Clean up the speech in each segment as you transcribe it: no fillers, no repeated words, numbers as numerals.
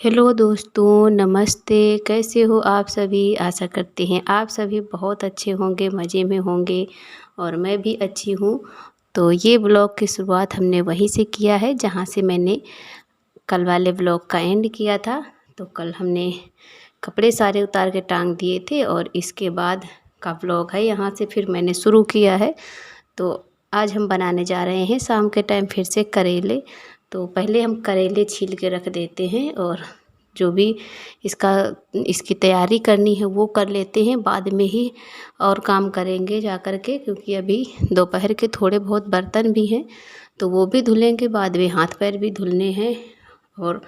Hello दोस्तों, नमस्ते। कैसे हो आप सभी? आशा करते हैं आप सभी बहुत अच्छे होंगे, मज़े में होंगे और मैं भी अच्छी हूँ। तो ये ब्लॉग की शुरुआत हमने वहीं से किया है जहाँ से मैंने कल वाले ब्लॉग का एंड किया था। तो कल हमने कपड़े सारे उतार के टांग दिए थे और इसके बाद का ब्लॉग है, यहाँ से फिर मैंने शुरू किया है। तो आज हम बनाने जा रहे हैं शाम के टाइम फिर से करेले। तो पहले हम करेले छील के रख देते हैं और जो भी इसका इसकी तैयारी करनी है वो कर लेते हैं, बाद में ही और काम करेंगे जा कर के, क्योंकि अभी दोपहर के थोड़े बहुत बर्तन भी हैं तो वो भी धुलेंगे, बाद में हाथ पैर भी धुलने हैं और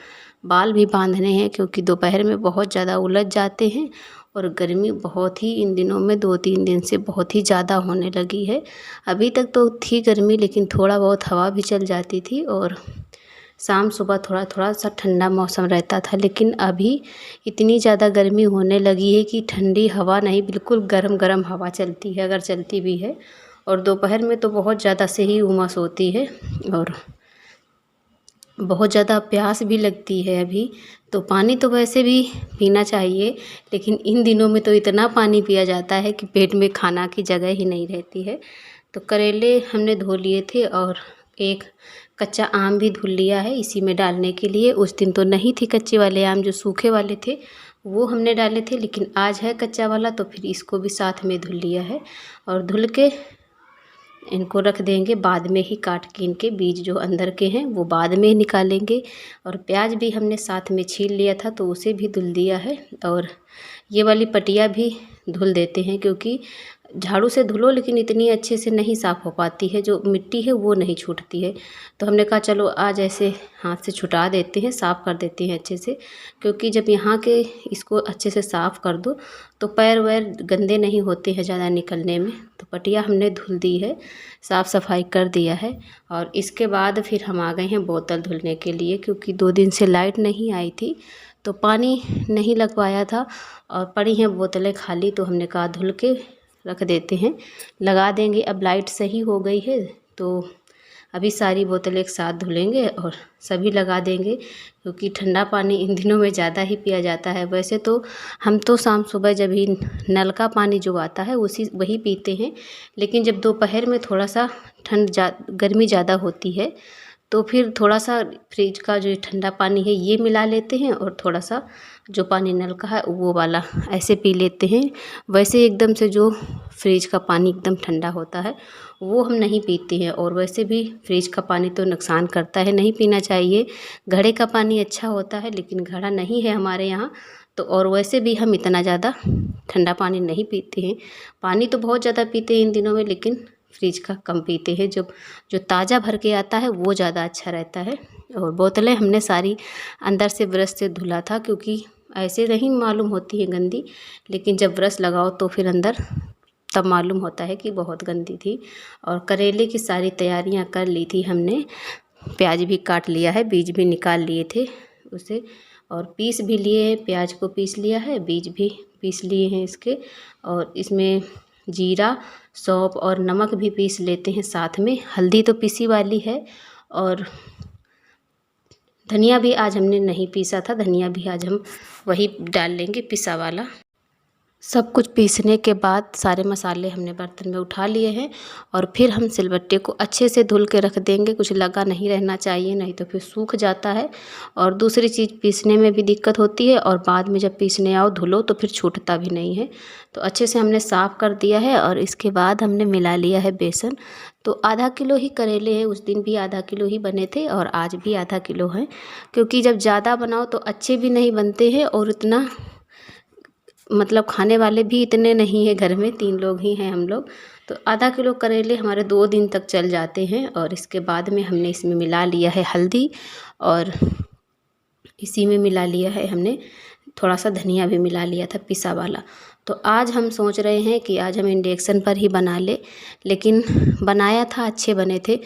बाल भी बांधने हैं, क्योंकि दोपहर में बहुत ज़्यादा उलझ जाते हैं और गर्मी बहुत ही इन दिनों में 2-3 दिन से बहुत ही ज़्यादा होने लगी है। अभी तक तो थी गर्मी, लेकिन थोड़ा बहुत हवा भी चल जाती थी और शाम सुबह थोड़ा थोड़ा सा ठंडा मौसम रहता था। लेकिन अभी इतनी ज़्यादा गर्मी होने लगी है कि ठंडी हवा नहीं, बिल्कुल गरम गरम हवा चलती है, अगर चलती भी है। और दोपहर में तो बहुत ज़्यादा से ही उमस होती है और बहुत ज़्यादा प्यास भी लगती है अभी। तो पानी तो वैसे भी पीना चाहिए, लेकिन इन दिनों में तो इतना पानी पिया जाता है कि पेट में खाना की जगह ही नहीं रहती है। तो करेले हमने धो लिए थे और एक कच्चा आम भी धुल लिया है इसी में डालने के लिए। उस दिन तो नहीं थी कच्चे वाले आम, जो सूखे वाले थे वो हमने डाले थे, लेकिन आज है कच्चा वाला तो फिर इसको भी साथ में धुल लिया है। और धुल के इनको रख देंगे, बाद में ही काट के इनके बीज जो अंदर के हैं वो बाद में निकालेंगे। और प्याज भी हमने साथ में छील लिया था तो उसे भी धुल दिया है। और ये वाली पटिया भी धुल देते हैं, क्योंकि झाड़ू से धुलो लेकिन इतनी अच्छे से नहीं साफ़ हो पाती है, जो मिट्टी है वो नहीं छूटती है। तो हमने कहा चलो आज ऐसे हाथ से छुटा देते हैं, साफ़ कर देते हैं अच्छे से, क्योंकि जब यहाँ के इसको अच्छे से साफ़ कर दो तो पैर वैर गंदे नहीं होते हैं ज़्यादा निकलने में। तो पटिया हमने धुल दी है, साफ़ सफाई कर दिया है। और इसके बाद फिर हम आ गए हैं बोतल धुलने के लिए, क्योंकि 2 दिन से लाइट नहीं आई थी तो पानी नहीं लगवाया था और पड़ी हैं बोतलें खाली। तो हमने कहा धुल के रख देते हैं, लगा देंगे। अब लाइट सही हो गई है तो अभी सारी बोतलें एक साथ धुलेंगे और सभी लगा देंगे, क्योंकि ठंडा पानी इन दिनों में ज़्यादा ही पिया जाता है। वैसे तो हम तो शाम सुबह जब ही नल का पानी जो आता है वही पीते हैं, लेकिन जब दोपहर में थोड़ा सा गर्मी ज़्यादा होती है तो फिर थोड़ा सा फ्रिज का जो ठंडा पानी है ये मिला लेते हैं और थोड़ा सा जो पानी नल का है वो वाला ऐसे पी लेते हैं। वैसे एकदम से जो फ्रिज का पानी एकदम ठंडा होता है वो हम नहीं पीते हैं, और वैसे भी फ्रिज का पानी तो नुकसान करता है, नहीं पीना चाहिए। घड़े का पानी अच्छा होता है, लेकिन घड़ा नहीं है हमारे यहाँ तो। और वैसे भी हम इतना ज़्यादा ठंडा पानी नहीं पीते हैं, पानी तो बहुत ज़्यादा पीते हैं इन दिनों में, लेकिन फ्रिज का कम पीते हैं। जो जो ताज़ा भर के आता है वो ज़्यादा अच्छा रहता है। और बोतलें हमने सारी अंदर से ब्रश से धुला था, क्योंकि ऐसे नहीं मालूम होती है गंदी, लेकिन जब ब्रश लगाओ तो फिर अंदर तब मालूम होता है कि बहुत गंदी थी। और करेले की सारी तैयारियां कर ली थी हमने, प्याज भी काट लिया है, बीज भी निकाल लिए थे उसे, और पीस भी लिए हैं। प्याज को पीस लिया है, बीज भी पीस लिए हैं इसके, और इसमें जीरा, सौंफ और नमक भी पीस लेते हैं साथ में। हल्दी तो पीसी वाली है और धनिया भी आज हमने नहीं पीसा था, धनिया भी आज हम वही डाल लेंगे पिसा वाला। सब कुछ पीसने के बाद सारे मसाले हमने बर्तन में उठा लिए हैं और फिर हम सिलबट्टे को अच्छे से धुल के रख देंगे, कुछ लगा नहीं रहना चाहिए, नहीं तो फिर सूख जाता है। और दूसरी चीज़ पीसने में भी दिक्कत होती है, और बाद में जब पीसने आओ धुलो तो फिर छूटता भी नहीं है। तो अच्छे से हमने साफ़ कर दिया है और इसके बाद हमने मिला लिया है बेसन। तो आधा किलो ही करेले हैं, उस दिन भी आधा किलो ही बने थे और आज भी आधा किलो हैं, क्योंकि जब ज़्यादा बनाओ तो अच्छे भी नहीं बनते हैं और इतना मतलब खाने वाले भी इतने नहीं हैं, घर में 3 लोग ही हैं हम लोग। तो आधा किलो करेले हमारे 2 दिन तक चल जाते हैं। और इसके बाद में हमने इसमें मिला लिया है हल्दी, और इसी में मिला लिया है हमने थोड़ा सा धनिया भी मिला लिया था पिसा वाला। तो आज हम सोच रहे हैं कि आज हम इंडक्शन पर ही बना ले, लेकिन बनाया था अच्छे बने थे।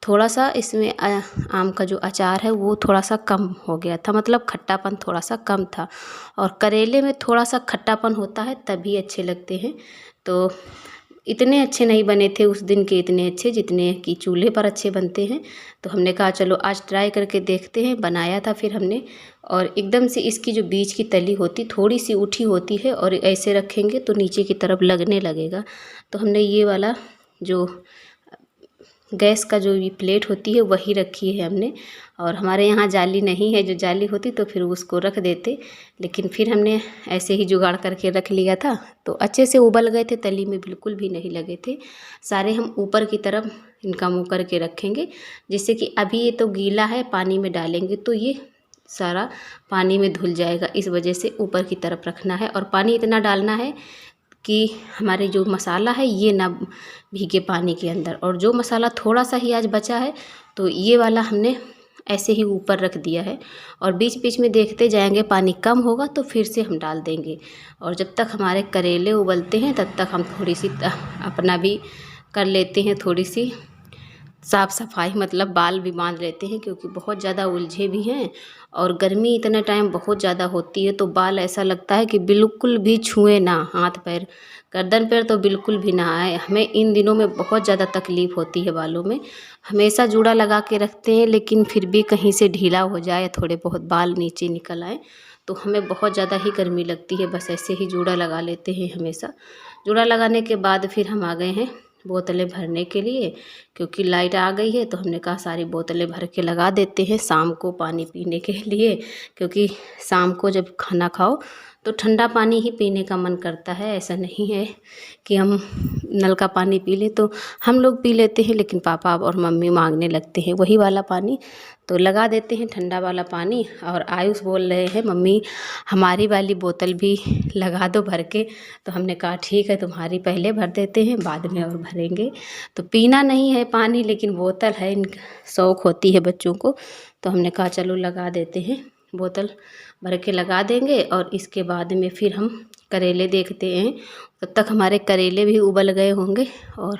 थोड़ा सा इसमें आम का जो अचार है वो थोड़ा सा कम हो गया था, मतलब खट्टापन थोड़ा सा कम था, और करेले में थोड़ा सा खट्टापन होता है तभी अच्छे लगते हैं। तो इतने अच्छे नहीं बने थे उस दिन के, इतने अच्छे जितने कि चूल्हे पर अच्छे बनते हैं। तो हमने कहा चलो आज ट्राई करके देखते हैं। बनाया था फिर हमने, और एकदम से इसकी जो बीच की तली होती थोड़ी सी उठी होती है, और ऐसे रखेंगे तो नीचे की तरफ लगने लगेगा। तो हमने ये वाला जो गैस का जो ये प्लेट होती है वही रखी है हमने, और हमारे यहाँ जाली नहीं है, जो जाली होती तो फिर उसको रख देते, लेकिन फिर हमने ऐसे ही जुगाड़ करके रख लिया था। तो अच्छे से उबल गए थे, तली में बिल्कुल भी नहीं लगे थे सारे। हम ऊपर की तरफ इनका मुँह करके रखेंगे, जिससे कि अभी ये तो गीला है, पानी में डालेंगे तो ये सारा पानी में धुल जाएगा। इस वजह से ऊपर की तरफ रखना है, और पानी इतना डालना है कि हमारे जो मसाला है ये ना भीगे पानी के अंदर। और जो मसाला थोड़ा सा ही आज बचा है तो ये वाला हमने ऐसे ही ऊपर रख दिया है, और बीच बीच में देखते जाएंगे, पानी कम होगा तो फिर से हम डाल देंगे। और जब तक हमारे करेले उबलते हैं तब तक हम थोड़ी सी अपना भी कर लेते हैं, थोड़ी सी साफ़ सफाई, मतलब बाल भी बांध लेते हैं, क्योंकि बहुत ज़्यादा उलझे भी हैं और गर्मी इतना टाइम बहुत ज़्यादा होती है। तो बाल ऐसा लगता है कि बिल्कुल भी छुए ना, हाथ पैर गर्दन पैर तो बिल्कुल भी ना आए। हमें इन दिनों में बहुत ज़्यादा तकलीफ़ होती है बालों में। हमेशा जूड़ा लगा के रखते हैं, लेकिन फिर भी कहीं से ढीला हो जाए, थोड़े बहुत बाल नीचे निकल आए तो हमें बहुत ज़्यादा ही गर्मी लगती है। बस ऐसे ही जूड़ा लगा लेते हैं हमेशा। जूड़ा लगाने के बाद फिर हम आ गए हैं बोतलें भरने के लिए, क्योंकि लाइट आ गई है तो हमने कहा सारी बोतलें भर के लगा देते हैं शाम को पानी पीने के लिए। क्योंकि शाम को जब खाना खाओ तो ठंडा पानी ही पीने का मन करता है। ऐसा नहीं है कि हम नल का पानी पी लें, तो हम लोग पी लेते हैं, लेकिन पापा और मम्मी मांगने लगते हैं वही वाला पानी, तो लगा देते हैं ठंडा वाला पानी। और आयुष बोल रहे हैं मम्मी हमारी वाली बोतल भी लगा दो भर के। तो हमने कहा ठीक है, तुम्हारी पहले भर देते हैं, बाद में और भरेंगे। तो पीना नहीं है पानी, लेकिन बोतल है, इनका शौक़ होती है बच्चों को, तो हमने कहा चलो लगा देते हैं, बोतल भर के लगा देंगे। और इसके बाद में फिर हम करेले देखते हैं। तब तक हमारे करेले भी उबल गए होंगे, और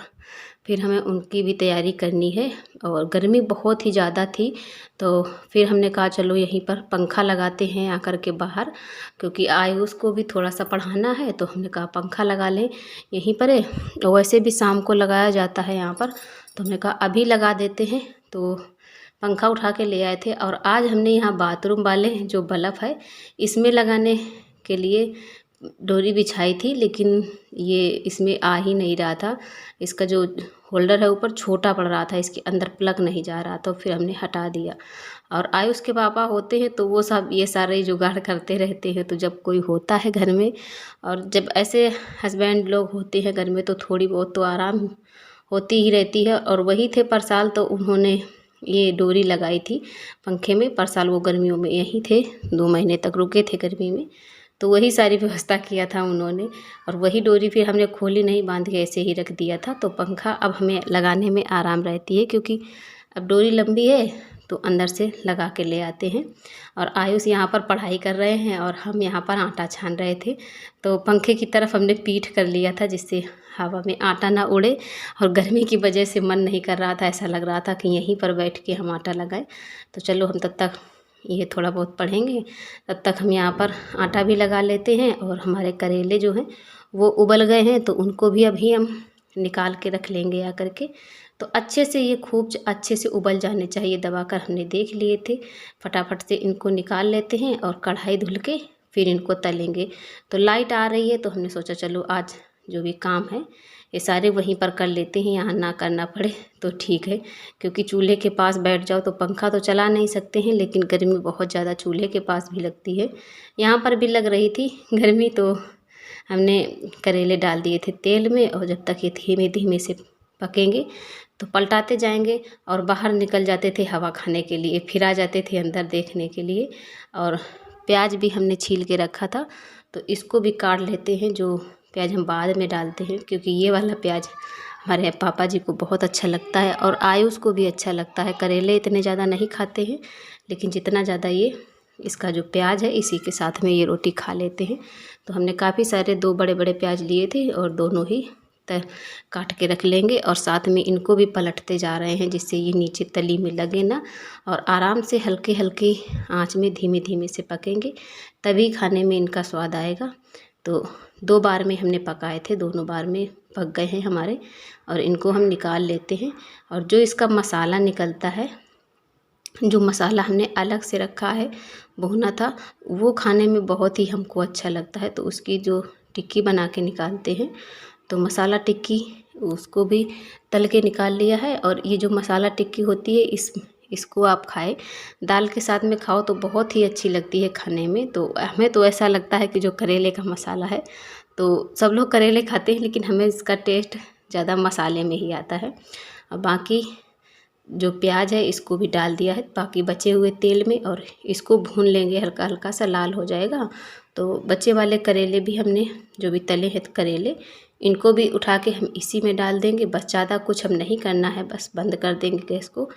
फिर हमें उनकी भी तैयारी करनी है। और गर्मी बहुत ही ज़्यादा थी, तो फिर हमने कहा चलो यहीं पर पंखा लगाते हैं आकर के बाहर, क्योंकि आयुष को भी थोड़ा सा पढ़ाना है, तो हमने कहा पंखा लगा लें यहीं पर है। और वैसे भी शाम को लगाया जाता है यहाँ पर, तो हमने कहा अभी लगा देते हैं। तो पंखा उठा के ले आए थे, और आज हमने यहाँ बाथरूम वाले जो बल्ब है इसमें लगाने के लिए डोरी बिछाई थी, लेकिन ये इसमें आ ही नहीं रहा था। इसका जो होल्डर है ऊपर छोटा पड़ रहा था, इसके अंदर प्लग नहीं जा रहा, तो फिर हमने हटा दिया। और आयुष के पापा होते हैं तो वो सब ये सारे जुगाड़ करते रहते हैं। तो जब कोई होता है घर में, और जब ऐसे हस्बैंड लोग होते हैं घर में, तो थोड़ी बहुत तो आराम होती ही रहती है। और वही थे परसाल, तो उन्होंने ये डोरी लगाई थी पंखे में। परसाल वो गर्मियों में यहीं थे, 2 महीने तक रुके थे गर्मी में, तो वही सारी व्यवस्था किया था उन्होंने। और वही डोरी फिर हमने खोली नहीं, बांध के ऐसे ही रख दिया था। तो पंखा अब हमें लगाने में आराम रहती है, क्योंकि अब डोरी लंबी है तो अंदर से लगा के ले आते हैं। और आयुष यहाँ पर पढ़ाई कर रहे हैं और हम यहाँ पर आटा छान रहे थे। तो पंखे की तरफ हमने पीठ कर लिया था, जिससे हवा में आटा ना उड़े। और गर्मी की वजह से मन नहीं कर रहा था, ऐसा लग रहा था कि यहीं पर बैठ के हम आटा लगाएं। तो चलो हम तब तक ये थोड़ा बहुत पढ़ेंगे, तब तक हम यहाँ पर आटा भी लगा लेते हैं। और हमारे करेले जो हैं वो उबल गए हैं, तो उनको भी अभी हम निकाल के रख लेंगे आकर के। तो अच्छे से ये खूब अच्छे से उबल जाने चाहिए, दबाकर हमने देख लिए थे। फटाफट से इनको निकाल लेते हैं और कढ़ाई धुल के फिर इनको तलेंगे। तो लाइट आ रही है, तो हमने सोचा चलो आज जो भी काम है ये सारे वहीं पर कर लेते हैं, यहाँ ना करना पड़े तो ठीक है। क्योंकि चूल्हे के पास बैठ जाओ तो पंखा तो चला नहीं सकते हैं, लेकिन गर्मी बहुत ज़्यादा चूल्हे के पास भी लगती है। यहाँ पर भी लग रही थी गर्मी, तो हमने करेले डाल दिए थे तेल में। और जब तक ये धीमे धीमे से पकेंगे तो पलटाते जाएंगे, और बाहर निकल जाते थे हवा खाने के लिए, फिर आ जाते थे अंदर देखने के लिए। और प्याज भी हमने छील के रखा था, तो इसको भी काट लेते हैं। जो प्याज हम बाद में डालते हैं, क्योंकि ये वाला प्याज हमारे पापा जी को बहुत अच्छा लगता है और आयुष को भी अच्छा लगता है। करेले इतने ज़्यादा नहीं खाते हैं, लेकिन जितना ज़्यादा ये इसका जो प्याज है इसी के साथ में ये रोटी खा लेते हैं। तो हमने काफ़ी सारे 2 बड़े बड़े प्याज लिए थे, और दोनों ही काट के रख लेंगे। और साथ में इनको भी पलटते जा रहे हैं, जिससे ये नीचे तली में लगे ना, और आराम से हल्के हल्के आंच में धीमे धीमे से पकेंगे, तभी खाने में इनका स्वाद आएगा। तो 2 बार में हमने पकाए थे, दोनों बार में पक गए हैं हमारे, और इनको हम निकाल लेते हैं। और जो इसका मसाला निकलता है, जो मसाला हमने अलग से रखा है, भुना था, वो खाने में बहुत ही हमको अच्छा लगता है। तो उसकी जो टिक्की बना के निकालते हैं, तो मसाला टिक्की उसको भी तल के निकाल लिया है। और ये जो मसाला टिक्की होती है, इसको आप खाएं, दाल के साथ में खाओ तो बहुत ही अच्छी लगती है खाने में। तो हमें तो ऐसा लगता है कि जो करेले का मसाला है, तो सब लोग करेले खाते हैं, लेकिन हमें इसका टेस्ट ज़्यादा मसाले में ही आता है। और बाकी जो प्याज है इसको भी डाल दिया है बाकी बचे हुए तेल में, और इसको भून लेंगे, हल्का हल्का सा लाल हो जाएगा। तो बचे वाले करेले भी हमने जो भी तले हैं करेले, इनको भी उठा के हम इसी में डाल देंगे। बस ज़्यादा कुछ हम नहीं करना है, बस बंद कर देंगे गैस को।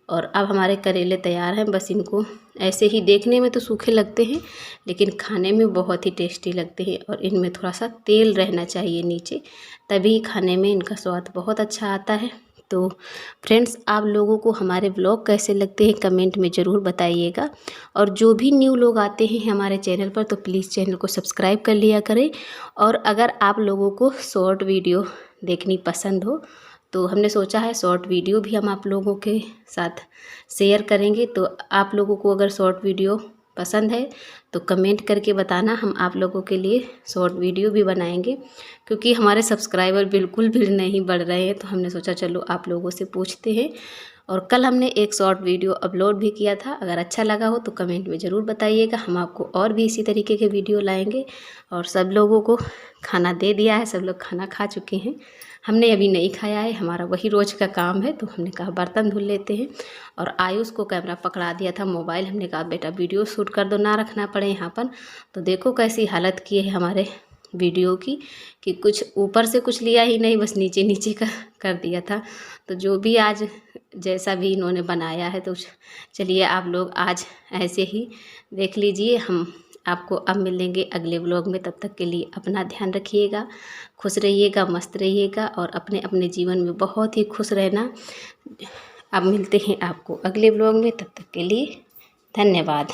और अब हमारे करेले तैयार हैं। बस इनको ऐसे ही, देखने में तो सूखे लगते हैं लेकिन खाने में बहुत ही टेस्टी लगते हैं। और इनमें थोड़ा सा तेल रहना चाहिए नीचे, तभी खाने में इनका स्वाद बहुत अच्छा आता है। तो फ्रेंड्स, आप लोगों को हमारे व्लॉग कैसे लगते हैं कमेंट में ज़रूर बताइएगा। और जो भी न्यू लोग आते हैं हमारे चैनल पर, तो प्लीज़ चैनल को सब्सक्राइब कर लिया करें। और अगर आप लोगों को शॉर्ट वीडियो देखनी पसंद हो, तो हमने सोचा है शॉर्ट वीडियो भी हम आप लोगों के साथ शेयर करेंगे। तो आप लोगों को अगर शॉर्ट वीडियो पसंद है तो कमेंट करके बताना, हम आप लोगों के लिए शॉर्ट वीडियो भी बनाएंगे। क्योंकि हमारे सब्सक्राइबर बिल्कुल भी नहीं बढ़ रहे हैं, तो हमने सोचा चलो आप लोगों से पूछते हैं। और कल हमने एक शॉर्ट वीडियो अपलोड भी किया था, अगर अच्छा लगा हो तो कमेंट में ज़रूर बताइएगा। हम आपको और भी इसी तरीके के वीडियो लाएंगे। और सब लोगों को खाना दे दिया है, सब लोग खाना खा चुके हैं, हमने अभी नहीं खाया है, हमारा वही रोज़ का काम है। तो हमने कहा बर्तन धुल लेते हैं। और आयुष को कैमरा पकड़ा दिया था मोबाइल, हमने कहा बेटा वीडियो शूट कर दो, ना रखना पड़े यहाँ पर। तो देखो कैसी हालत की है हमारे वीडियो की, कि कुछ ऊपर से कुछ लिया ही नहीं, बस नीचे नीचे का कर दिया था। तो जो भी आज जैसा भी इन्होंने बनाया है, तो चलिए आप लोग आज ऐसे ही देख लीजिए। हम आपको अब मिलेंगे अगले व्लॉग में, तब तक के लिए अपना ध्यान रखिएगा, खुश रहिएगा, मस्त रहिएगा, और अपने अपने जीवन में बहुत ही खुश रहना। अब मिलते हैं आपको अगले व्लॉग में, तब तक के लिए धन्यवाद।